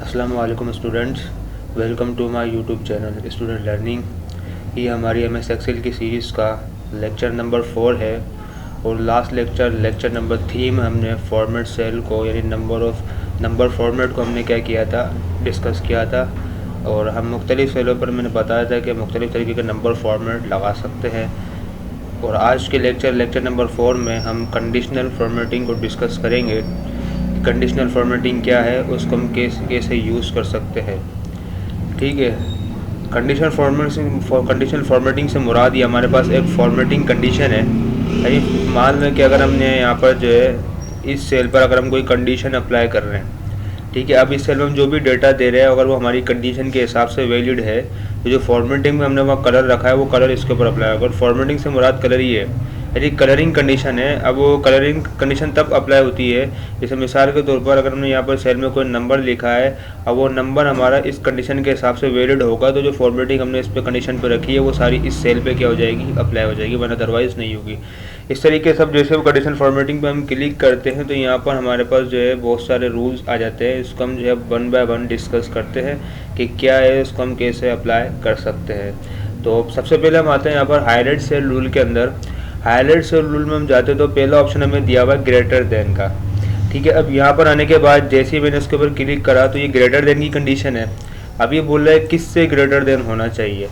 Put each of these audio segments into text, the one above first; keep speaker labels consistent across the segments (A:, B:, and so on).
A: अस्सलाम वालेकुम students, welcome to my YouTube channel student learning. ये हमारी एमएस एक्सेल की सीरीज़ का लेक्चर नंबर 4 है और लास्ट लेक्चर नंबर 3 में हमने फॉर्मेट सेल को यानी नंबर फॉर्मेट को हमने क्या किया था, डिस्कस किया था। और हम मुख्तलिफ़ सेलों पर मैंने बताया था कि मुख्तलिफ़ तरीके के नंबर फॉर्मेट लगा सकते हैं। और आज के लेक्चर नंबर 4 में हम कंडीशनल फॉर्मेटिंग को डिस्कस करेंगे। कंडीशनल फॉर्मेटिंग क्या है, उसको हम कैसे यूज़ कर सकते हैं। ठीक है, कंडीशनल फॉर्मेटिंग से मुराद ये हमारे पास एक फॉर्मेटिंग कंडीशन है। यानी मान लें कि अगर हमने यहाँ पर जो है इस सेल पर अगर हम कोई कंडीशन अप्लाई कर रहे हैं, ठीक है। अब इस सेल में हम जो भी डेटा दे रहे हैं अगर वो हमारी कंडीशन के हिसाब से वैलिड है तो जो फॉर्मेटिंग में हमने वहाँ कलर रखा है वो कलर इसके ऊपर अप्लाई होगा। फॉर्मेटिंग से मुराद कलर ही है, यदि कलरिंग कंडीशन है। अब वो कलरिंग कंडीशन तब अप्लाई होती है जैसे मिसाल के तौर पर अगर हमने यहाँ पर सेल में कोई नंबर लिखा है, अब वो नंबर हमारा इस कंडीशन के हिसाब से वैलिड होगा तो जो फॉर्मेटिंग हमने इस पर कंडीशन पर रखी है वो सारी इस सेल पे क्या हो जाएगी, अप्लाई हो जाएगी, वरना अदरवाइज़ नहीं होगी। इस तरीके से अब जैसे वो कंडीशन फॉर्मेटिंग पे हम क्लिक करते हैं तो यहाँ पर हमारे पास जो है बहुत सारे रूल्स आ जाते हैं। इसको हम जो है 1 बाय 1 डिस्कस करते हैं कि क्या है, इसको हम कैसे अप्लाई कर सकते हैं। तो सबसे पहले हम आते हैं यहाँ पर हाईलाइट सेल रूल के अंदर। हाईलाइट सेल रूल में हम जाते हैं तो पहला ऑप्शन हमें दिया हुआ है ग्रेटर देन का। ठीक है, अब यहाँ पर आने के बाद जैसे ही मैंने इसके ऊपर क्लिक करा तो ये ग्रेटर देन की कंडीशन है। अब ये बोल रहा है किससे ग्रेटर देन होना चाहिए,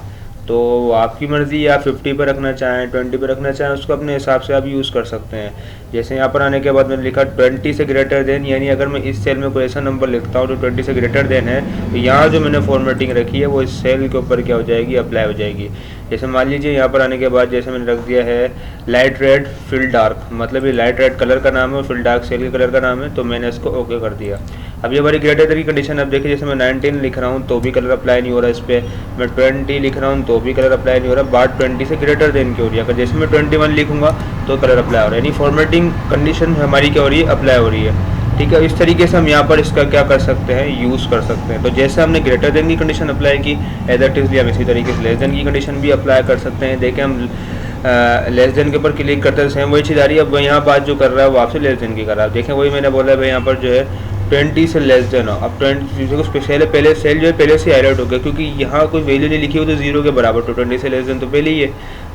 A: तो आपकी मर्ज़ी, आप 50 पर रखना चाहें, 20 पर रखना चाहें, उसको अपने हिसाब से आप यूज़ कर सकते हैं। जैसे यहाँ पर आने के बाद मैंने लिखा 20 से ग्रेटर देन, यानी अगर मैं इस सेल में कोई ऐसा नंबर लिखता हूँ जो 20 से ग्रेटर देन है तो यहाँ जो मैंने फॉर्मेटिंग रखी है वो इस सेल के ऊपर क्या हो जाएगी, अप्लाई हो जाएगी। जैसे मान लीजिए यहाँ पर आने के बाद जैसे मैंने रख दिया है लाइट रेड फिल डार्क, मतलब ये लाइट रेड कलर का नाम है और फिल डार्क सेल के कलर का नाम है, तो मैंने इसको ओके कर दिया। अब ये हमारी ग्रेटर देन की कंडीशन। अब देखिए जैसे मैं 19 लिख रहा हूँ तो भी कलर अप्लाई नहीं हो रहा इस पर, मैं 20 लिख रहा हूँ तो भी कलर अप्लाई नहीं हो रहा, बात 20 से ग्रेटर देन की हो रही है। अगर जैसे मैं 21 लिखूंगा तो कलर अप्लाई हो रहा है, यानी फॉर्मेटिंग कंडीशन हमारी क्या हो रही है, अप्लाई हो रही है। ठीक है, इस तरीके से हम यहाँ पर इसका क्या कर सकते हैं, यूज़ कर सकते हैं। तो जैसे हमने ग्रेटर देन की कंडीशन अप्लाई की एज इट इज़, हम इसी तरीके से लेस देन की कंडीशन भी अप्लाई कर सकते हैं। देखें हम लेस देन के ऊपर क्लिक करते हैं, सेम वही चीज़ आ रही है। अब यहाँ बात जो कर रहा है वो आपसे लेस देन की कर रहा है। देखें वही मैंने बोला है भाई यहाँ पर जो है 20 से लेस देन हो। अब 20 पहले सेल जो है पहले से हाईलाइट हो गया क्योंकि यहाँ कोई वैल्यू नहीं लिखी हो तो 0 के बराबर, तो 20 से लेस देन तो पहले ही है।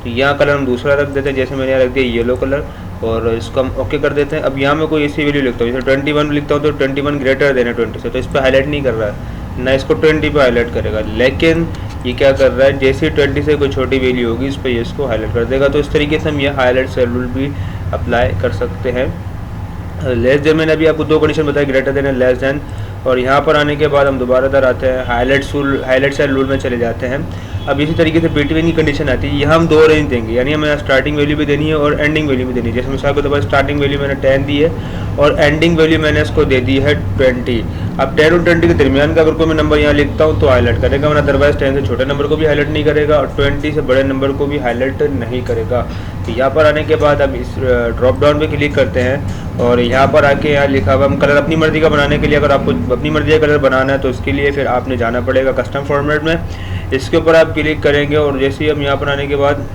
A: तो यहाँ कलर हम दूसरा रख देते हैं, जैसे मैंने यहाँ रख दिया येलो कलर, और इसको हम ओके कर देते हैं। अब यहाँ मैं कोई ऐसी वैल्यू लिखता हूँ, जैसे 21 लिखता हूँ तो 21 ग्रेटर देन है 20 से, तो इस पर हाईलाइट नहीं कर रहा है ना, इसको 20 पे हाईलाइट करेगा। लेकिन ये क्या कर रहा है, जैसे 20 से कोई छोटी वैल्यू होगी इस पर ये इसको हाईलाइट कर देगा। तो इस तरीके से हम ये हाईलाइट सेल रूल भी अप्लाई कर सकते हैं। लेस देन मैंने अभी आपको 2 कंडीशन बताई, greater than and less than. और यहाँ पर आने के बाद हम दोबारा इधर आते हैं हाईलाइट सेल रूल में चले जाते हैं। अब इसी तरीके से बिटवीन की कंडीशन आती है, यहाँ हम 2 रेंज देंगे, यानी हमें स्टार्टिंग वैल्यू भी देनी है और एंडिंग वैल्यू भी देनी है। जैसे मिसाल के तौर पर स्टार्टिंग वैल्यू मैंने 10 दी है और एंडिंग वैल्यू मैंने इसको दे दी है 20। अब 10 और 20 के दरमियान का अगर कोई मैं नंबर यहाँ लिखता हूँ तो हाईलाइट करेगा, वरना अदरवाइज 10 से छोटे नंबर को भी हाईलाइट नहीं करेगा और 20 से बड़े नंबर को भी हाईलाइट नहीं करेगा। तो यहाँ पर आने के बाद अब इस ड्रॉप डाउन पे क्लिक करते हैं और यहाँ पर आके यहाँ लिखा हुआ हम कलर अपनी मर्ज़ी का बनाने के लिए, अगर आपको अपनी मर्ज़ी का कलर बनाना है तो इसके लिए फिर आपने जाना पड़ेगा कस्टम फॉर्मेट में। इसके ऊपर आप क्लिक करेंगे और जैसे ही हम यहाँ पर आने के बाद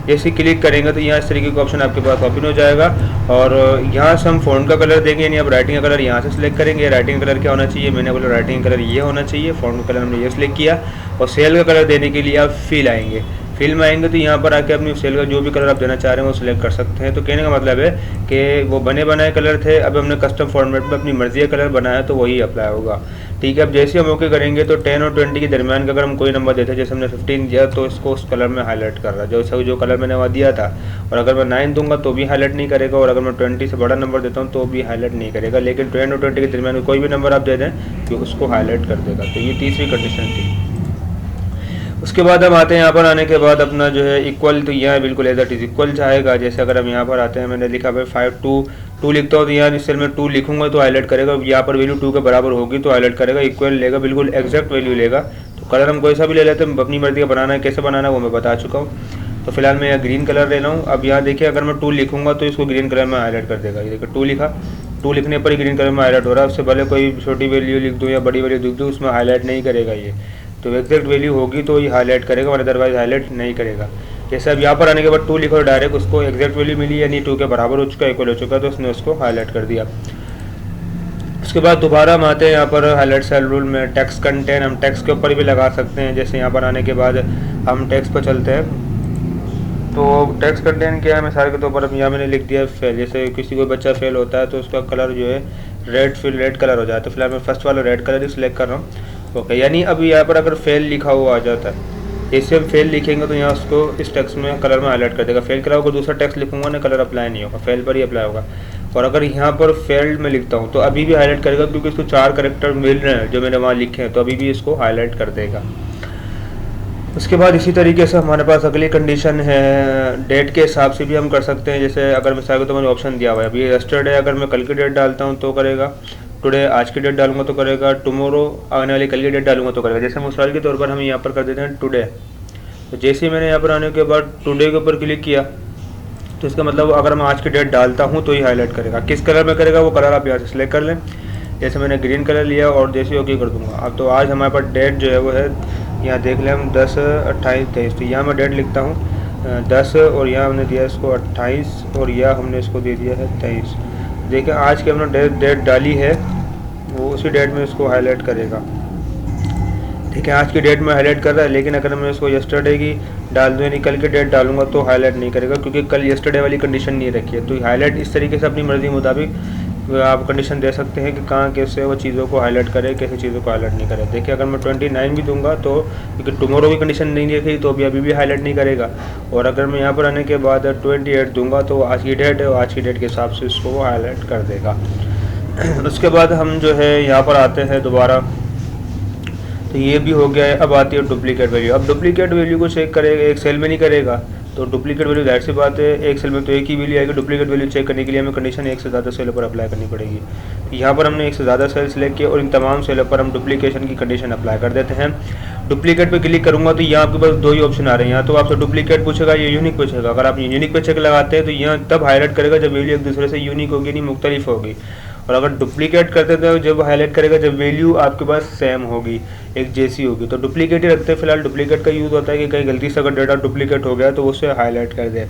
A: जैसे क्लिक करेंगे तो यहाँ इस तरीके का ऑप्शन आपके पास ओपन हो जाएगा और यहाँ से हम फ़ॉन्ट का कलर देंगे, यानी आप राइटिंग का कलर यहाँ से सिलेक्ट करेंगे। राइटिंग कलर क्या होना चाहिए, मैंने बोला राइटिंग कलर ये होना चाहिए, फ़ॉन्ट का कलर हमने ये सिलेक्ट किया। और सेल का कलर देने के लिए आप फिल आएंगे, फिल में आएंगे तो यहाँ पर आके अपनी सेल का जो भी कलर आप देना चाह रहे हैं वो सिलेक्ट कर सकते हैं। तो कहने का मतलब है कि वो बने बनाए कलर थे, अब हमने कस्टम फॉर्मेट में अपनी मर्ज़ी का कलर बनाया तो वही अप्लाई होगा। ठीक है, अब जैसे हम ओके करेंगे तो 10 और 20 के दरमियान का अगर हम कोई नंबर देते हैं, जैसे हमने 15 दिया तो इसको उस कलर में हाईलाइट कर रहा है जो कलर मैंने वहाँ दिया था। और अगर मैं 9 दूंगा तो भी हाईलाइट नहीं करेगा और अगर मैं 20 से बड़ा नंबर देता हूँ तो भी हाईलाइट नहीं करेगा। लेकिन 10 और 20 के दरमियान कोई भी नंबर आप दे दें तो उसको हाईलाइट कर देगा। तो ये तीसरी कंडीशन थी। उसके बाद हम आते हैं यहाँ पर आने के बाद अपना जो है इक्वल, तो यहाँ बिल्कुल एज इट इज इक्वल जाएगा। जैसे अगर हम यहाँ पर आते हैं, मैंने लिखा भाई 5 2 लिखता हूँ तो यहाँ इस सेल में 2 लिखूंगा तो हाईलाइट करेगा। यहाँ पर वैल्यू 2 के बराबर होगी तो हाईलाइट करेगा, इक्वल लेगा, बिल्कुल एग्जैक्ट वैल्यू लेगा। तो कलर हम कोई सा भी ले लेते हैं, अपनी मर्जी का बनाना है, कैसे बनाना है वो मैं बता चुका हूँ। तो फिलहाल मैं यहाँ ग्रीन कलर ले रहा हूँ। अब यहाँ देखिए अगर मैं 2 लिखूंगा तो इसको ग्रीन कलर में हाईलाइट कर देगा। ये देखिए 2 लिखा, 2 लिखने पर ही ग्रीन कलर में हाईलाइट हो रहा है। उससे भले कोई छोटी वैल्यू लिख दूँ या बड़ी वैल्यू लिख दूँ उसमें हाईलाइट नहीं करेगा ये, तो एग्जैक्ट वैल्यू होगी तो ये हाईलाइट करेगा और अदरवाइज हाईलाइट नहीं करेगा। जैसे अब यहाँ पर आने के बाद 2 लिखो डायरेक्ट उसको एग्जैक्ट वैल्यू मिली, यानी 2 के बराबर हो चुका है, इक्वल हो चुका है, तो उसने उसको हाईलाइट कर दिया। उसके बाद दोबारा हम आते हैं यहाँ पर हाईलाइट सेल रूल में टेक्स्ट कंटेंट, हम टेक्स्ट के ऊपर भी लगा सकते हैं। जैसे यहाँ पर आने के बाद हम टेक्स्ट पर चलते हैं, तो टेक्स्ट कंटेंट क्या है, मिसाल के तौर पर अब यहाँ मैंने लिख दिया फेल। जैसे किसी कोई बच्चा फेल होता है तो उसका कलर जो है रेड कलर हो जाता है। तो फिलहाल मैं फर्स्ट वाला रेड कलर ही सिलेक्ट कर रहा हूँ। ओके, यानी अब यहाँ पर अगर फेल लिखा हुआ आ जाता है, जैसे हम फेल लिखेंगे तो यहाँ उसको इस टेक्स्ट में कलर में हाईलाइट कर देगा। फेल के अलावा दूसरा टेक्स्ट लिखूंगा ना, कलर अप्लाई नहीं होगा, फेल पर ही अप्लाई होगा। और अगर यहाँ पर फेल्ड में लिखता हूँ तो अभी भी हाईलाइट करेगा, क्योंकि इसको 4 कैरेक्टर मिल रहे हैं जो मैंने वहाँ लिखे हैं, तो अभी भी इसको हाईलाइट कर देगा। उसके बाद इसी तरीके से हमारे पास अगली कंडीशन है, डेट के हिसाब से भी हम कर सकते हैं। जैसे अगर मिसाल को तो मैंने ऑप्शन दिया हुआ है, अभी यस्टरडे अगर मैं कल की डेट डालता हूँ तो करेगा, टुडे आज की डेट डालूंगा तो करेगा, टुमारो आने वाली कल की डेट डालूंगा तो करेगा। जैसे मिसाल के तौर पर हम यहाँ पर कर देते हैं टुडे, तो जैसे ही मैंने यहाँ पर आने के बाद टुडे के ऊपर क्लिक किया तो इसका मतलब अगर मैं आज की डेट डालता हूँ तो ही हाईलाइट करेगा। किस कलर में करेगा वो कलर आप यहाँ से सिलेक्ट कर लें। जैसे मैंने ग्रीन कलर लिया और जैसे ओके कर दूंगा। अब तो आज हमारे पास डेट जो है वो है, यहाँ देख लें हम 10, 28, 23। तो यहाँ मैं डेट लिखता हूँ 10 और यहाँ हमने दिया इसको 28 और यहाँ हमने इसको दे दिया है 23। देखिए आज की हमने डेट डाली है, वो उसी डेट में इसको हाईलाइट करेगा। ठीक है, आज की डेट में हाईलाइट कर रहा है, लेकिन अगर मैं इसको यस्टरडे की डाल दूँ यानी कल की डेट डालूंगा तो हाईलाइट नहीं करेगा, क्योंकि कल यस्टरडे वाली कंडीशन नहीं रखी है। तो हाईलाइट इस तरीके से अपनी मर्ज़ी मुताबिक आप कंडीशन दे सकते हैं कि कहाँ कैसे वो चीज़ों को हाईलाइट करे, कैसे चीज़ों को हाईलाइट नहीं करे। देखिए अगर मैं 29 भी दूंगा तो क्योंकि टुमारो की कंडीशन नहीं देखी तो अभी भी हाईलाइट नहीं करेगा। और अगर मैं यहाँ पर आने के बाद 28 दूंगा तो आज की डेट है और आज की डेट के हिसाब से इसको वो हाईलाइट कर देगा। उसके बाद हम जो है यहाँ पर आते हैं दोबारा, तो ये भी हो गया है। अब आती है डुप्लीकेट वैल्यू। अब डुप्लीकेट वैल्यू को चेक करेगा, एक सेल में नहीं करेगा, तो डुप्लीकेट वैल्यू जाहिर सी बात है एक सेल में तो एक ही वैल्यू आएगी। डुप्लीकेट वैल्यू चेक करने के लिए हमें कंडीशन एक से ज़्यादा सेल पर अप्लाई करनी पड़ेगी। यहाँ पर हमने एक से ज़्यादा सेल सेलेक्ट किया और इन तमाम सेलों पर हम डुप्लीकेशन की कंडीशन अप्लाई कर देते हैं। डुप्लीकेट पे क्लिक करूंगा तो यहाँ आपके पास 2 ही ऑप्शन आ रहे हैं, यहाँ तो आपसे डुप्लीकेट पूछेगा या यूनिक पूछेगा। अगर आप यूनिक पे चेक लगाते हैं तो यहाँ तब हाईलाइट करेगा जब वैल्यू एक दूसरे से यूनिक होगी, नहीं मुख्तलिफ होगी। और अगर डुप्लीकेट करते तो जब हाईलाइट करेगा जब वैल्यू आपके पास सेम होगी, एक जैसी होगी। तो डुप्लीकेट ही रखते हैं फिलहाल। डुप्लीकेट का यूज़ होता है कि कहीं गलती से अगर डेटा डुप्लीकेट हो गया तो उसे हाईलाइट कर दे।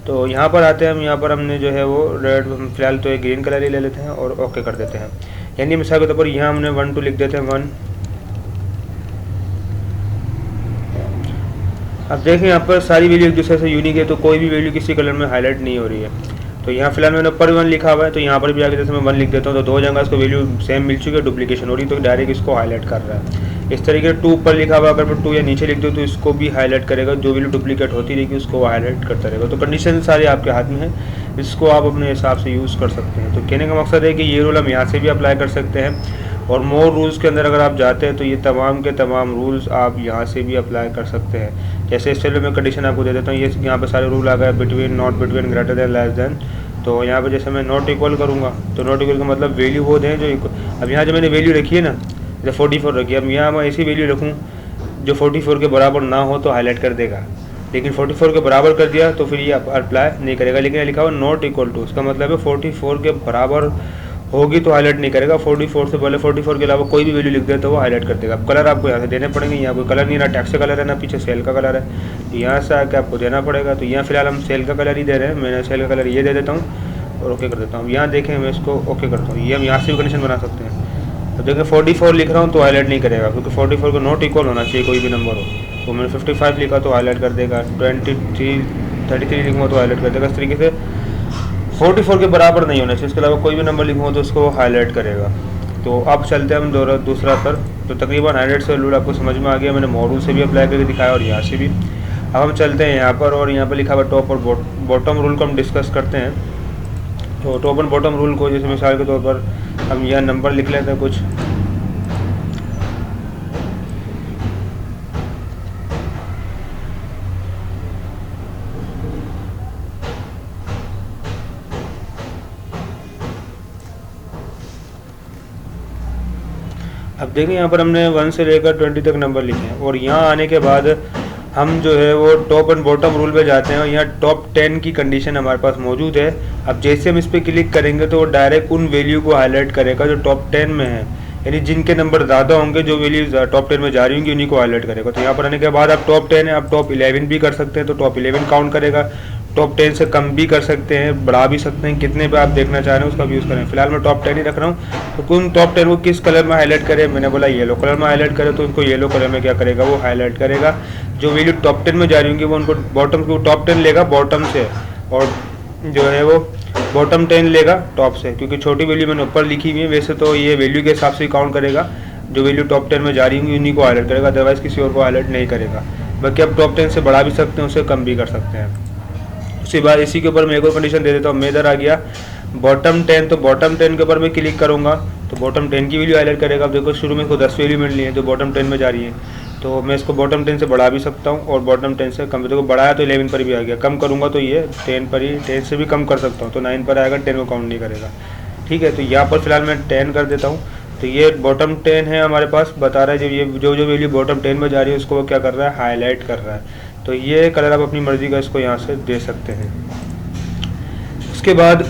A: तो यहाँ पर आते हैं हम, यहाँ पर हमने जो है वो रेड फिलहाल तो एक ग्रीन कलर ही ले लेते हैं और ओके कर देते हैं। यानी मिसाल के तौर पर यहाँ हमने 1 2 लिख देते हैं 1। अब देखें यहाँ पर सारी वैल्यू एक दूसरे से यूनिक है, तो कोई भी वैल्यू किसी कलर में हाईलाइट नहीं हो रही है। तो यहाँ फिलहाल मैंने ऊपर 1 लिखा हुआ है, तो यहाँ पर भी आगे जैसे मैं 1 लिख देता हूँ तो 2 जगह इसको वैल्यू सेम मिल चुकी है, डुप्लीकेशन हो रही, तो डायरेक्ट इसको हाईलाइट कर रहा है। इस तरीके से 2 ऊपर लिखा हुआ, अगर मैं 2 या नीचे लिख दूँ तो इसको भी हाईलाइट करेगा, जो वैल्यू डुप्लीकेट होती रहेगी उसको हाईलाइट करता रहेगा। तो कंडीशन सारे आपके हाथ में है, इसको आप अपने हिसाब से यूज़ कर सकते हैं। तो कहने का मकसद है कि ये रूल हम यहाँ से भी अप्लाई कर सकते हैं, और मोर रूल्स के अंदर अगर आप जाते हैं तो ये तमाम के तमाम रूल्स आप यहाँ से भी अप्लाई कर सकते हैं। जैसे इस चलो मैं कंडीशन आपको दे देता हूँ, ये यहाँ पर सारे रूल आ गए, between, not between, greater than, less than. तो यहाँ पर जैसे मैं नॉट इक्वल करूँगा तो नॉट इक्वल का मतलब वैल्यू वो दें जो अब यहाँ जो मैंने वैल्यू रखी है ना, जैसे 44 रखी है, अब यहाँ मैं ऐसी वैल्यू रखूँ जो 44 के बराबर ना हो तो हाईलाइट कर देगा, लेकिन 44 के बराबर कर दिया तो फिर ये अप्लाई नहीं करेगा। लेकिन लिखा हुआ नॉट इक्वल टू, उसका मतलब है 44 के बराबर होगी तो हाईलाइट नहीं करेगा। 44 से पहले 44 के अलावा कोई भी वैल्यू लिख दे तो वो हाईलाइट कर देगा। अब कलर आपको यहाँ से देने पड़ेंगे, यहाँ कोई कलर नहीं, ना टैक्स का कलर है ना पीछे सेल का कलर है, तो यहाँ से आके आपको देना पड़ेगा। तो यहाँ फिलहाल हम सेल का कलर ही दे रहे हैं, मैं सेल का कलर ये दे देता हूँ और ओके कर देता हूँ। यहाँ देखें मैं इसको ओके करता हूँ, ये हम यहाँ से भी कंडीशन बना सकते हैं। तो देखें 44 लिख रहा हूँ तो हाईलाइट नहीं करेगा, क्योंकि 44 को नॉट इक्वल होना चाहिए कोई भी नंबर हो। तो मैंने 55 लिखा तो हाईलाइट कर देगा, 33 लिखूँगा तो हाईलाइट कर देगा। इस तरीके से 44 के बराबर नहीं होना चाहिए, इसके अलावा कोई भी नंबर लिखूँगा तो उसको हाईलाइट करेगा। तो अब चलते हैं हम दूसरा पर। तो तकरीबन हाईलाइट से रूल आपको समझ में आ गया, मैंने मॉडल से भी अप्लाई करके दिखाया और यहाँ से भी। अब हम चलते हैं यहाँ पर, और यहाँ पर लिखा हुआ टॉप और बॉटम रूल को हम डिस्कस करते हैं। तो टॉप एंड बॉटम रूल को जैसे मिसाल के तौर पर हम यहाँ नंबर लिख लेते हैं कुछ, अब देखें यहाँ पर हमने 1 से लेकर 20 तक नंबर लिखे हैं, और यहाँ आने के बाद हम जो है वो टॉप एंड बॉटम रूल पे जाते हैं और यहाँ टॉप 10 की कंडीशन हमारे पास मौजूद है। अब जैसे हम इस पर क्लिक करेंगे तो वो डायरेक्ट उन वैल्यू को हाईलाइट करेगा जो टॉप 10 में है, यानी जिनके नंबर ज़्यादा होंगे, जो वैल्यू टॉप 10 में जा रही होंगी उन्हीं को हाईलाइट करेगा। तो यहाँ पर आने के बाद आप टॉप 10 है, आप टॉप 11 भी कर सकते हैं, तो टॉप 11 काउंट करेगा, टॉप 10 से कम भी कर सकते हैं, बढ़ा भी सकते हैं, कितने पे आप देखना चाह रहे हैं उसका भी यूज़ करें। फिलहाल मैं टॉप 10 ही रख रहा हूँ। तो कौन टॉप 10 को किस कलर में हाईलाइट करे, मैंने बोला येलो कलर में हाईलाइट करे, तो उनको येलो कलर में क्या करेगा, वो हाईलाइट करेगा। जो वैल्यू टॉप 10 में जा रही होंगी वो उनको बॉटम को टॉप 10 लेगा बॉटम से, और जो है वो बॉटम 10 लेगा टॉप से, क्योंकि छोटी वैल्यू मैंने ऊपर लिखी हुई है। वैसे तो ये वैल्यू के हिसाब से काउंट करेगा, जो वैल्यू टॉप 10 में जा रही होंगी उन्हीं को हाईलाइट करेगा, अदरवाइज़ किसी और को हाईलाइट नहीं करेगा। बाकी आप टॉप 10 से बढ़ा भी सकते हैं, उससे कम भी कर सकते हैं। उसके बाद इसी के ऊपर मैं एक और कंडीशन दे देता हूँ। मैं इधर आ गया बॉटम 10, तो बॉटम 10 के ऊपर मैं क्लिक करूँगा तो बॉटम 10 की वैल्यू हाईलाइट करेगा। अब देखो शुरू में इसको 10 वैल्यू मिल रही है जो बॉटम 10 में जा रही है, तो मैं इसको बॉटम 10 से बढ़ा भी सकता हूँ और बॉटम 10 से कम। देखो बढ़ाया तो 11 पर भी आ गया, कम करूँगा तो ये 10 पर ही, 10 से भी कम कर सकता हूँ तो 9 पर आएगा, 10 को काउंट नहीं करेगा। ठीक है, तो यहाँ पर फिलहाल मैं 10 कर देता हूँ। तो ये बॉटम 10 है हमारे पास, बता रहा है जब ये जो वैल्यू बॉटम 10 में जा रही है उसको वो क्या कर रहा है, हाईलाइट कर रहा है। तो ये कलर आप अपनी मर्जी का इसको यहाँ से दे सकते हैं। उसके बाद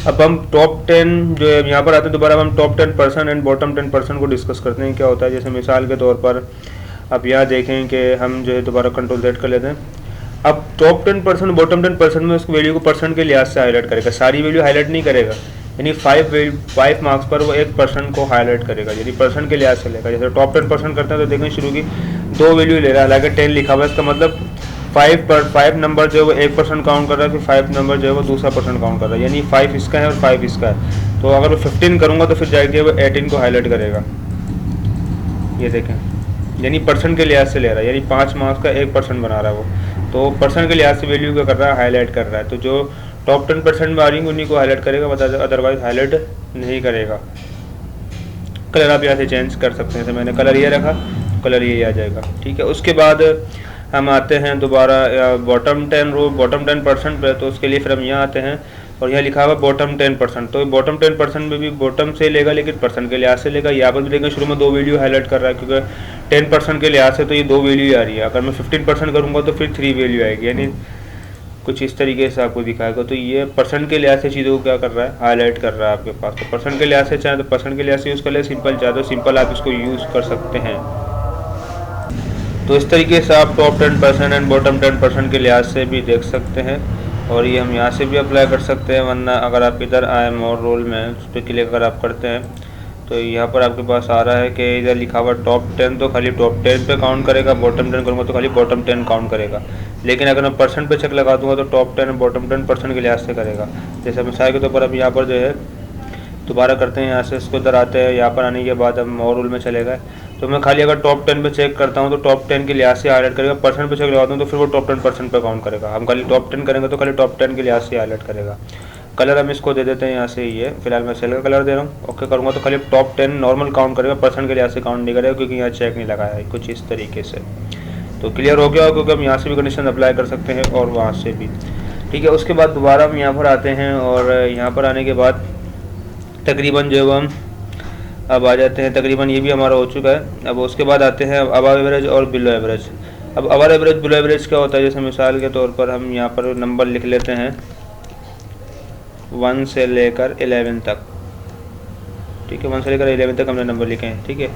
A: अब हम टॉप 10 जो है यहाँ पर आते हैं दोबारा, हम टॉप 10% एंड बॉटम 10% को डिस्कस करते हैं क्या होता है। जैसे मिसाल के तौर पर अब यहाँ देखें कि हम जो है दोबारा कंट्रोल Z कर लेते हैं। अब टॉप 10% बॉटम 10% में उसको वैल्यू को परसेंट के लिहाज से हाईलाइट करेगा, सारी वैल्यू हाईलाइट नहीं करेगा, यानी 5 मार्क्स पर वो 1% को हाईलाइट करेगा, यानी परसेंट के लिहाज से लेगा। जैसे टॉप 10% करते हैं तो देखें शुरू की 2 वैल्यू ले रहा है, हालांकि 10 लिखा हुआ है, इसका मतलब 5 नंबर जो है वो 1% काउंट कर रहा है, फिर 5 नंबर जो है वो दूसरा परसेंट काउंट कर रहा है, यानी 5 इसका है और 5 इसका है। तो अगर मैं 15 करूँगा तो फिर जाके वो 18 को हाईलाइट करेगा। ये देखें, यानी परसेंट के लिहाज से ले रहा है, यानी 5 मार्क्स का 1% बना रहा है वो, तो परसेंट के लिहाज से वैल्यू क्या कर रहा है, हाईलाइट कर रहा है। तो जो टॉप 10% में आ रही है उन्हीं को हाईलाइट करेगा, अदरवाइज हाईलाइट नहीं करेगा। कलर आप यहाँ से चेंज कर सकते हैं, जैसे मैंने कलर ये रखा, कलर ये आ जाएगा। ठीक है, उसके बाद हम आते हैं दोबारा बॉटम 10% पे, तो उसके लिए फिर हम यहाँ आते हैं और यहाँ लिखा हुआ बॉटम 10%, तो बॉटम 10% में भी बॉटम से लेगा लेकिन परसेंट के लिहाज से लेगा। यहाँ पर भी देखें शुरू में 2 वैल्यू हाईलाइट कर रहा है, क्योंकि 10% के लिहाज से तो ये 2 वैल्यू आ रही है। अगर मैं 15% करूँगा तो फिर 3 वैल्यू आएगी, यानी कुछ इस तरीके से आपको दिखाएगा। तो ये परसेंट के लिहाज से चीज़ों को क्या कर रहा है, हाईलाइट कर रहा है आपके पास। तो परसेंट के लिहाज से चाहे तो परसेंट के लिहाज से यूज़ कर ले, सिंपल चाहे तो सिंपल आप इसको यूज़ कर सकते हैं। तो इस तरीके से आप टॉप 10% एंड बॉटम 10% के लिहाज से भी देख सकते हैं, और ये हम यहाँ से भी अप्लाई कर सकते हैं। वरना अगर आप इधर आए मोर रोल में, उस पर क्लिक अगर आप करते हैं तो यहाँ पर आपके पास आ रहा है कि इधर लिखा हुआ टॉप 10, तो खाली टॉप 10 पे काउंट करेगा, बॉटम 10 करूँगा तो खाली बॉटम 10 काउंट करेगा। लेकिन अगर मैं परसेंट पे चेक लगा दूँगा तो टॉप 10 और बॉटम 10% के लिहाज से करेगा। जैसे मिसाल के तौर पर अब यहाँ पर जो है दोबारा करते हैं, यहाँ से इसको इधर आते हैं, यहाँ पर आने के बाद हम मोर रोल में चले गए, तो मैं खाली अगर टॉप 10 पे चेक करता हूँ तो टॉप 10 के लिहाज से हाईलाइट करेगा, परसेंट पे चेक लगाता हूँ तो फिर वो टॉप 10% पे काउंट करेगा। हम खाली टॉप 10 करेंगे तो खाली टॉप 10 के लिहाज से हाईलाइट करेगा। कलर हम इसको दे देते हैं यहाँ से, ये फिलहाल मैं सेल का कलर दे रहा हूँ। ओके करूँगा तो खाली टॉप 10 नॉर्मल काउंट करेगा, परसेंट के लिहाज से काउंट नहीं करेगा, क्योंकि यहाँ चेक नहीं लगाया है। कुछ इस तरीके से तो क्लियर हो गया, क्योंकि हम यहाँ से भी कंडीशन अप्लाई कर सकते हैं और वहाँ से भी। ठीक है, उसके बाद दोबारा हम यहाँ पर आते हैं, और यहाँ पर आने के बाद तकरीबन जो हम अब आ जाते हैं, तकरीबन ये भी हमारा हो चुका है। अब उसके बाद आते हैं अबव एवरेज और बिलो एवरेज। अब अबव एवरेज बिलो एवरेज क्या होता है, जैसे मिसाल के तौर पर हम यहाँ पर नंबर लिख लेते हैं 1 से लेकर 11 तक। ठीक है, 1 से लेकर 11 तक हमने नंबर लिखे हैं। ठीक है,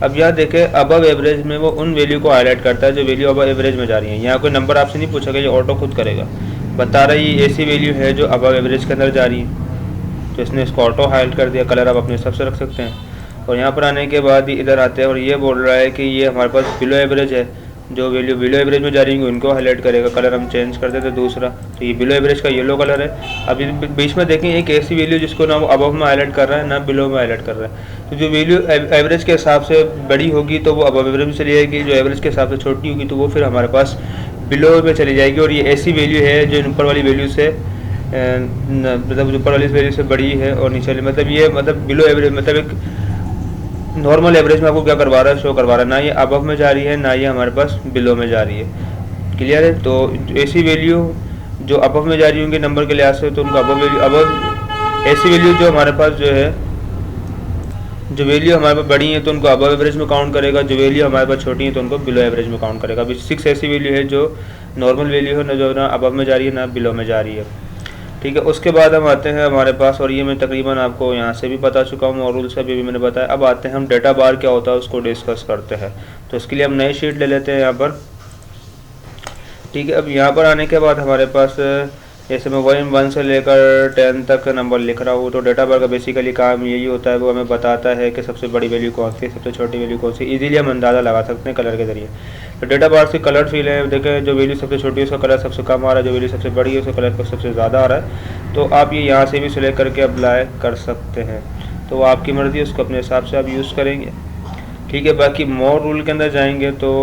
A: अब यहाँ देखें अबव एवरेज में वो उन वैल्यू को हाईलाइट करता है जो वैल्यू अबव एवरेज में जा रही है। यहाँ कोई नंबर आपसे नहीं पूछा, ये ऑटो खुद करेगा, बता रहा है ये ऐसी वैल्यू है जो अबव एवरेज के अंदर जा रही है, तो इसने इसको ऑटो हाईलाइट कर दिया। कलर आप अपने हिसाब से रख सकते हैं। और यहाँ पर आने के बाद इधर आते हैं और ये बोल रहा है कि ये हमारे पास बिलो एवरेज है, जो वैल्यू बिलो एवरेज में जा रही है उनको हाईलाइट करेगा। कलर हम चेंज कर देते दूसरा, तो ये बिलो एवरेज का येलो कलर है। अब बीच में देखें एक ऐसी वैल्यू जिसको ना वो अबव में हाईलाइट कर रहा है ना बिलो में हाईलाइट कर रहा है। तो जो वैल्यू एवरेज के हिसाब से बड़ी होगी तो वो अबव एवरेज में चली जाएगी, जो एवरेज के हिसाब से छोटी होगी तो वो फिर हमारे पास बिलो में चली जाएगी। और ये ऐसी वैल्यू है जो ऊपर वाली वैल्यू से मतलब ऊपर वाली वैल्यू से बड़ी है और नीचे वाली मतलब ये मतलब बिलो एवरेज मतलब एक नॉर्मल एवरेज में आपको क्या करवा रहा है, शो करवा रहा है, ना ये अबव में जा रही है ना ये हमारे पास बिलो में जा रही है। क्लियर है। तो ऐसी वैल्यू जो अबव में जा रही होंगी नंबर के लिहाज से तो उनको अबव वैल्यू, अबव ऐसी वैल्यू जो हमारे पास जो है जो वैल्यू हमारे पास बड़ी है तो उनको अबव एवरेज में काउंट करेगा, जो वैल्यू हमारे पास छोटी है तो उनको बिलो एवरेज में काउंट करेगा। अभी 6 ऐसी वैल्यू है जो नॉर्मल वैल्यू है, ना जो ना अबव में जा रही है ना बिलो में जा रही है। ठीक है, उसके बाद हम आते हैं हमारे पास, और ये मैं तकरीबन आपको यहाँ से भी बता चुका हूँ और रूल से भी मैंने बताया। अब आते हैं हम डेटा बार क्या होता है उसको डिस्कस करते हैं। तो इसके लिए हम नई शीट ले लेते हैं यहाँ पर, ठीक है, अब यहाँ पर आने के बाद हमारे पास जैसे मैं 1 से लेकर 10 तक नंबर लिख रहा हूँ, तो डेटा बार का बेसिकली काम यही होता है, वो हमें बताता है कि सबसे बड़ी वैल्यू कौन सी है, सबसे छोटी वैल्यू कौन सी। इजीली हम अंदाज़ा लगा सकते हैं कलर के ज़रिए। तो डेटा बार से कलर फील है, देखें जो वैल्यू सबसे छोटी है उसका कलर सबसे कम आ रहा है, जो वैल्यू सबसे बड़ी है उसका कलर सबसे ज़्यादा आ रहा है। तो आप ये यहाँ से भी सिलेक्ट करके अप्लाई कर सकते हैं, तो वो आपकी मर्ज़ी है, उसको अपने हिसाब से आप यूज़ करेंगे। ठीक है, बाकी मोर रूल के अंदर जाएंगे तो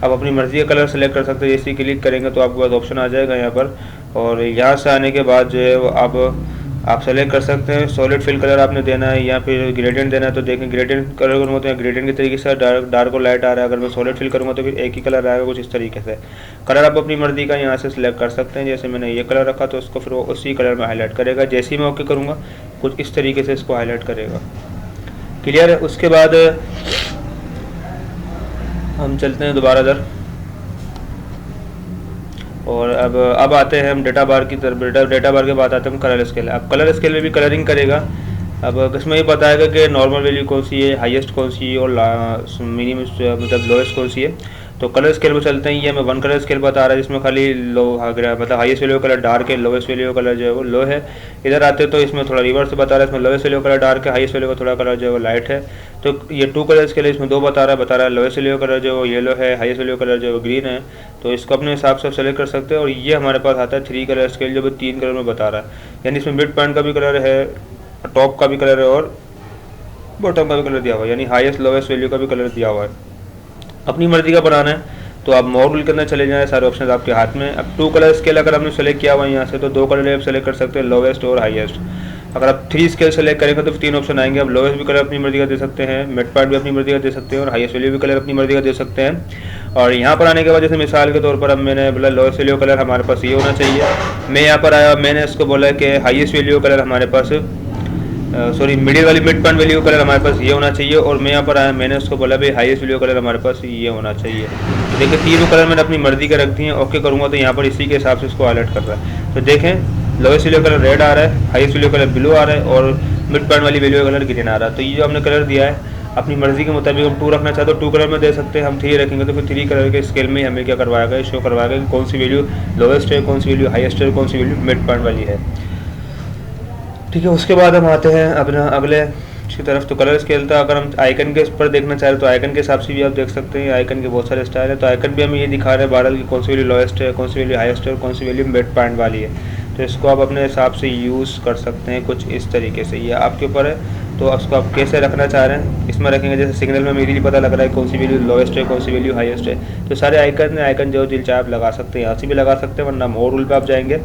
A: आप अपनी मर्ज़ी का कलर सेलेक्ट कर सकते हैं। जैसे क्लिक करेंगे तो आपके पास ऑप्शन आ जाएगा यहाँ पर, और यहाँ से आने के बाद जो है वो आप सेलेक्ट कर सकते हैं सॉलिड फिल कलर आपने देना है या फिर ग्रेडियंट देना है। तो देखें ग्रेडियंट कलर करूँगा तो ग्रेडियंट के तरीके से डार्क और लाइट आ रहा है, अगर मैं सॉलिड फिल करूँगा तो फिर एक ही कलर आएगा कुछ इस तरीके से। कलर आप अपनी मर्ज़ी का यहाँ से सिलेक्ट कर सकते हैं। जैसे मैंने ये कलर रखा तो उसको फिर वो उसी कलर में हाईलाइट करेगा, जैसे ही मैं ओके करूँगा कुछ इस तरीके से इसको हाईलाइट करेगा। क्लियर है। उसके बाद हम चलते हैं दोबारा इधर, और अब आते हैं हम डेटा बार की तरफ। डेटा बार के बाद आते हैं हम कलर स्केल। अब कलर स्केल में भी कलरिंग करेगा। अब इसमें ये बताएगा कि नॉर्मल वैल्यू कौन सी है, हाईएस्ट कौन सी है और मिनिमम मतलब लोएस्ट कौन सी है। तो कलर स्केल में चलते हैं। ये हमें 1 कलर स्केल बता रहा है जिसमें खाली लो मतलब हाईएस्ट वैल्यू कलर डार्क है, लोएस्ट वैल्यू कलर जो है वो लो है। इधर आते तो इसमें थोड़ा रिवर्स बता रहा है, इसमें लोएस्ट वैल्यू कलर डार्क है, हाईएस्ट वैल्यू का थोड़ा कलर जो है वो लाइट है। तो ये 2 कलर स्केल है, इसमें 2 बता रहा है लोएस्ट वैल्यू कलर जो है वो येलो है, हाईएस्ट वैल्यू कलर जो है वो ग्रीन है। तो इसको अपने हिसाब से सेलेक्ट कर सकते हैं। और ये हमारे पास आता है 3 कलर स्केल जो भी 3 कलर में बता रहा है, यानी इसमें मिड पॉइंट का भी कलर है, टॉप का भी कलर है और बॉटम का भी कलर दिया हुआ है, यानी हाईएस्ट लोएस्ट वैल्यू का भी कलर दिया हुआ है। अपनी मर्जी का बनाना है तो आप मोर रूल के अंदर चले जाएं, सारे ऑप्शन आपके हाथ में। अब 2 कलर स्केल अगर आपने सेलेक्ट किया हुआ है यहाँ से तो 2 कलर आप सेलेक्ट कर सकते हैं, लोवेस्ट और हाईएस्ट। अगर आप 3 स्केल सेलेक्ट करेंगे तो 3 ऑप्शन आएंगे। आप लोवेस्ट भी कलर अपनी मर्जी का दे सकते हैं, मिड पॉइंट भी अपनी मर्जी का दे सकते हैं और हाईएस्ट वैल्यू भी कलर अपनी मर्जी का दे सकते हैं। और यहाँ पर आने के बाद जैसे मिसाल के तौर पर अब मैंने बोला लोवेस्ट वैल्यू कलर हमारे पास ये होना चाहिए। मैं यहाँ पर आया, मैंने इसको बोला कि हाईएस्ट वैल्यू कलर हमारे पास मिडिल वाली मिड पॉइंट वैल्यू कलर हमारे पास ये होना चाहिए। और मैं यहाँ पर आया, मैंने उसको बोला भाई हाईएस्ट वैल्यू कलर हमारे पास ये होना चाहिए। तो देखिए तीनों कलर मैंने अपनी मर्जी के रख दिए हैं। ओके करूँगा तो यहाँ पर इसी के हिसाब से इसको हाईलाइट कर रहा है। तो देखें लोवेस्ट वैल्यू कलर रेड आ रहा है, हाईएस्ट वैल्यू कलर ब्लू आ रहा है और मिड पॉइंट वाली वैल्यू कलर ग्रीन आ रहा है। तो ये जो हमने कलर दिया है अपनी मर्जी के मुताबिक हम 2 रखना चाहते हो 2 कलर में दे सकते हैं। हम 3 रखेंगे तो फिर 3 कलर के स्केल में हमें क्या करवाएगा, शो करवाएगा कि कौन सी वैल्यू लोवेस्ट है, कौन सी वैल्यू हाईएस्ट है, कौन सी वैल्यू मिड पॉइंट वाली है। ठीक है, उसके बाद हम आते हैं अपना अगले की तरफ। तो कलर स्केल था, अगर हम आइकन के ऊपर देखना चाह रहे तो आइकन के हिसाब से भी आप देख सकते हैं। आइकन के बहुत सारे स्टाइल है, तो आइकन भी हमें ये दिखा रहे हैं बारल की कौन सी वैल्यू लोएस्ट है, कौन सी वैल्यू हाईएस्ट है और कौन सी वैल्यू मिड पॉइंट वाली है। तो इसको आप अपने हिसाब से यूज़ कर सकते हैं कुछ इस तरीके से, ये आपके ऊपर है। तो उसको आप कैसे रखना चाह रहे हैं, इसमें रखेंगे जैसे सिग्नल में मेरे लिए पता लग रहा है कौन सी वैल्यू लोएस्ट है, कौन सी वैल्यू हाईएस्ट है। तो सारे आइकन आइकन जो दिल चाहे आप लगा सकते हैं, यहाँ से भी लगा सकते हैं, वरना मोर रूल पे आप जाएंगे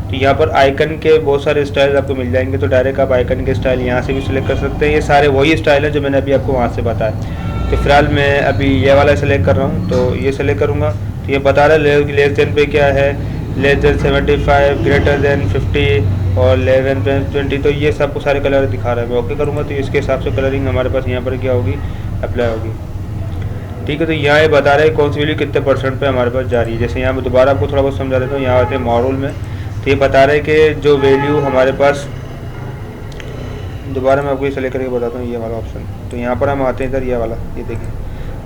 A: तो यहाँ पर आइकन के बहुत सारे स्टाइल आपको मिल जाएंगे। तो डायरेक्ट आप आइकन के स्टाइल यहाँ से भी सिलेक्ट कर सकते हैं। ये सारे वही स्टाइल है जो मैंने अभी आपको वहाँ से बताया। तो फिलहाल मैं अभी ये वाला सेलेक्ट कर रहा हूँ, तो ये सेलेक्ट करूँगा। तो ये बता रहा है लेस देन पे क्या है, लेस देन 75, ग्रेटर देन 50 और लेस देन 20। तो ये सबको सारे कलर दिखा रहा है। मैं ओके करूँगा तो इसके हिसाब से कलरिंग हमारे पास यहाँ पर क्या होगी, अप्लाई होगी। ठीक है, तो यहाँ ये बता रहा है कौन सी वैल्यू कितने % पे हमारे पास जा रही है। जैसे यहाँ मैं दोबारा आपको थोड़ा बहुत समझा देता हूँ। यहाँ आते हैं मॉडल में, तो ये बता रहे हैं कि जो वैल्यू हमारे पास, दोबारा मैं आपको ये सेलेक्ट करके बताता हूँ ये वाला ऑप्शन। तो यहाँ पर हम आते हैं इधर, ये वाला, ये देखिए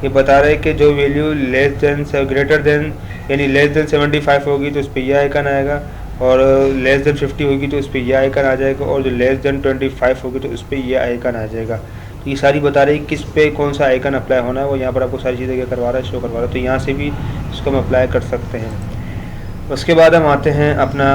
A: ये बता रहे हैं कि जो value less than greater than यानी लेस देन 75 होगी तो इस पर यह आइकन आएगा, और लेस देन 50 होगी तो इस पर यह आइकन आ जाएगा, और जो लेस देन 25 होगी तो इस पर यह आइकन आ जाएगा। तो ये सारी बता रही है किस पे कौन सा आइकन अप्लाई होना है, वो यहाँ पर आपको सारी चीज़ें क्या करवा रहा है, शो करवा रहा है। तो यहाँ से भी इसको हम अप्लाई कर सकते हैं। उसके बाद हम आते हैं अपना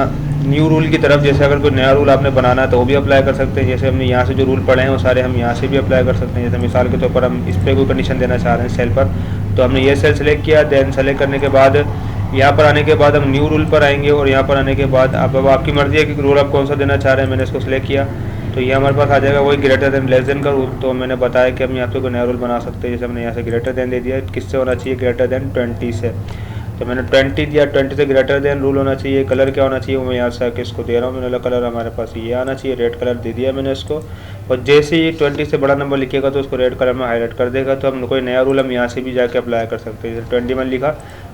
A: न्यू रूल की तरफ। जैसे अगर कोई नया रूल आपने बनाना है तो वो भी अप्लाई कर सकते हैं। जैसे हमने यहाँ से जो रूल पढ़े हैं वो सारे हम यहाँ से भी अप्लाई कर सकते हैं। जैसे मिसाल के तौर पर हम इस पर कोई कंडीशन देना चाह रहे हैं सेल पर, तो हमने ये सेल सेलेक्ट किया। देन सेलेक्ट करने के बाद यहाँ पर आने के बाद हम न्यू रूल पर आएंगे, और यहाँ पर आने के बाद अब आपकी मर्जी है कि रूल आप कौन सा देना चाह रहे हैं। मैंने इसको सेलेक्ट किया तो ये हमारे पास आ जाएगा वही ग्रेटर देन लेस देन का रूल। तो मैंने बताया कि हम यहाँ पे कोई नया रूल बना सकते हैं। जैसे हमने यहाँ से ग्रेटर देन दे दिया, किससे होना चाहिए, ग्रेटर देन 20 से। तो मैंने 20 दिया, 20 से ग्रेटर देन रूल होना चाहिए। कलर क्या होना चाहिए वो मैं यहाँ से आके इसको दे रहा हूँ। मैंने कलर हमारे पास ये आना चाहिए, रेड कलर दे दिया मैंने इसको। और जैसे ही 20 से बड़ा नंबर लिखेगा तो उसको रेड कलर में हाईलाइट कर देगा। तो हम कोई नया रूल हम यहाँ से भी जाके अप्लाई कर सकते हैं। जैसे 21 लिखा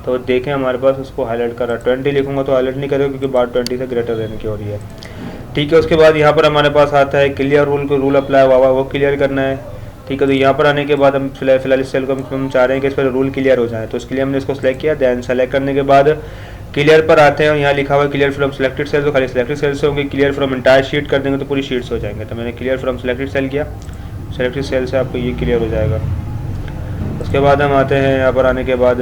A: तो देखें हमारे पास उसको हाईलाइट कर रहा है। 20 लिखूँगा तो हाईलाइट नहीं करेगा क्योंकि बात 20 से ग्रेटर देन की हो रही है। ठीक है, उसके बाद यहाँ पर हमारे पास आता है क्लियर रूल, को रूल अप्लाई हुआ वो क्लियर करना है। ठीक है, तो यहाँ पर आने के बाद हम फिलहाल इस सेल को हम चाह रहे हैं कि इस पर रूल क्लियर हो जाए। तो उसके लिए हमने इसको सेलेक्ट किया। दैन सेलेक्ट करने के बाद क्लियर पर आते हैं और यहाँ लिखा हुआ है क्लियर फ्रॉम सिलेक्टेड सेल, तो खाली सिलेक्टेड सेल से होंगे। क्लियर फ्रॉम एंटायर शीट कर देंगे तो पूरी शीट्स हो जाएंगे। तो मैंने क्लियर फ्रॉम सिलेक्टेड सेल किया, सिलेक्टेड सेल से आपको ये क्लियर हो जाएगा। उसके बाद हम आते हैं यहाँ पर आने के बाद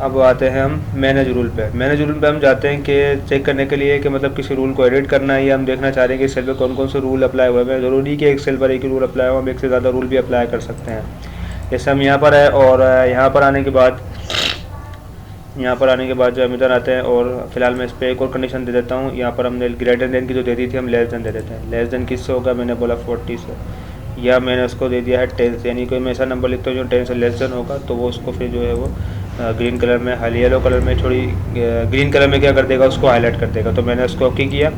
A: अब आते हैं हम मैनेज रूल पे। मैनेज रूल पे हम जाते हैं कि चेक करने के लिए कि मतलब किसी रूल को एडिट करना है या हम देखना चाह रहे हैं कि सेल पे कौन कौन से रूल अप्लाई हुए हैं। ज़रूरी कि एक सेल पर एक ही रूल अप्लाई हो, हम एक से ज़्यादा रूल भी अप्लाई कर सकते हैं। जैसे हम यहाँ पर है और यहाँ पर आने के बाद जो हम इधर आते हैं और फिलहाल मैं इस पर एक और कंडीशन दे देता हूँ। यहाँ पर हमने ग्रेटर देन की जो दे दी थी हम लेस देन दे देते हैं। लेस देन किससे होगा, मैंने बोला 40 से, या मैंने उसको दे दिया है 10 से, यानी कोई मैं ऐसा नंबर लिखता हूँ जो 10 से लेस देन होगा तो वो उसको फिर जो है वो ग्रीन कलर में, हाली येलो कलर में छोड़ी ग्रीन कलर में क्या कर देगा, उसको हाईलाइट कर देगा। तो मैंने उसको ओके किया,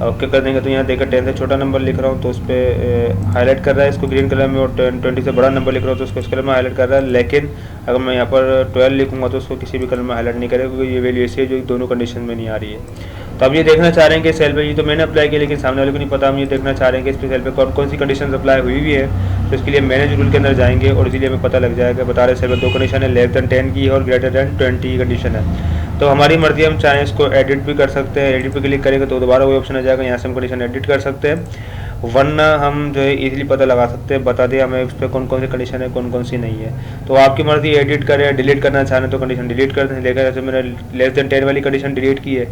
A: ओके कर देंगे तो यहाँ देखकर 10 से छोटा नंबर लिख रहा हूँ तो उस पर हाईलाइट कर रहा है इसको ग्रीन कलर में, और 20 से बड़ा नंबर लिख रहा हूँ तो उसको इस कलर में हाईलाइट कर रहा है। लेकिन अगर मैं यहाँ पर 12 लिखूँगा तो उसको किसी भी कलर में हाईलाइट नहीं करेगा, क्योंकि ये वैल्यू ऐसी है जो दोनों कंडीशन में नहीं आ रही है। तो अब ये देखना चाह रहे हैं कि सेल पे, ये तो मैंने अप्लाई किया लेकिन सामने वाले को नहीं पता, हम ये देखना चाह रहे हैं कि इस पे सेल पे कौन कौन सी कंडीशन अप्लाई हुई भी है। तो इसके लिए मैनेज रूल के अंदर जाएंगे और इसीलिए हमें पता लग जाएगा। बता रहे सेल पे 2 कंडीशन है, लेस देन 10 की और ग्रेटर देन 20 की कंडीशन है। तो हमारी मर्जी, हम चाहें इसको एडिट भी कर सकते हैं। एडिट पे क्लिक करेंगे तो दोबारा वही ऑप्शन आ जाएगा, यहाँ से हम कंडीशन एडिट कर सकते हैं। वरना हम जो है इजीली पता लगा सकते हैं, बता दें हमें इस पर कौन कौन सी कंडीशन है, कौन कौन सी नहीं है। तो आपकी मर्जी, एडिट करें, डिलीट करना चाहें तो कंडीशन डिलीट कर दें। लेकिन जैसे मैंने लेस देन 10 वाली कंडीशन डिलीट की है,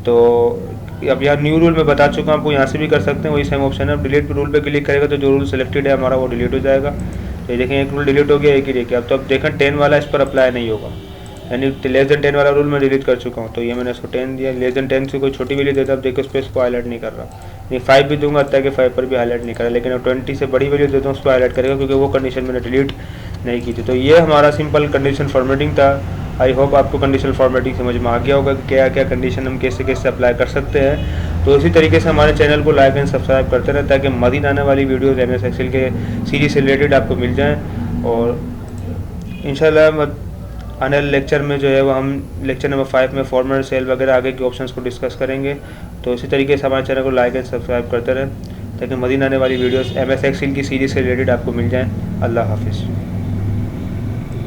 A: तो अब यहाँ न्यू रूल में बता चुका हूँ आपको, यहाँ से भी कर सकते हैं, वही सेम ऑप्शन है। डिलीट रूल पे क्लिक करेगा तो जो रूल सेलेक्टेड है हमारा वो डिलीट हो जाएगा। तो ये देखें एक रूल डिलीट हो गया, एक ही रह गया। अब तो अब देखें 10 वाला इस पर अप्लाई नहीं होगा, यानी लेस देन 10 वाला रूल मैं डिलीट कर चुका हूँ। तो ये मैंने इसको 10 दिया, लेस देन 10 से कोई छोटी वैल्यू देता, अब देखो उस पर इसको हाईलाइट नहीं कर रहा। ये 5 भी दूंगा ताकि 5 पर भी हाईलाइट नहीं कर रहा, लेकिन अब 20 से बड़ी वैल्यू देता हूँ उस पर हाईलाइट करेगा, क्योंकि वो कंडीशन मैंने डिलीट नहीं की थी। तो ये हमारा सिंपल कंडीशन फॉर्मेटिंग था। आई होप आपको कंडीशनल फॉर्मेटिंग समझ में आ गया होगा कि क्या क्या कंडीशन हम कैसे कैसे अप्लाई कर सकते हैं। तो इसी तरीके से हमारे चैनल को लाइक एंड सब्सक्राइब करते रहें ताकि मज़ीद आने वाली वीडियोज़ MS एक्सेल के सीरीज से रिलेटेड आपको मिल जाएँ। और इंशाल्लाह आने वाले लेक्चर में जो है वो हम लेक्चर नंबर 5 में फॉर्मेट, सेल वगैरह आगे के ऑप्शंस को डिस्कस करेंगे। तो इसी तरीके से हमारे चैनल को लाइक एंड सब्सक्राइब करते रहें ताकि मज़ीद आने वाली वीडियोस MS एक्सेल की सीरीज़ से रिलेटेड आपको मिल जाएँ। अल्लाह हाफिज़।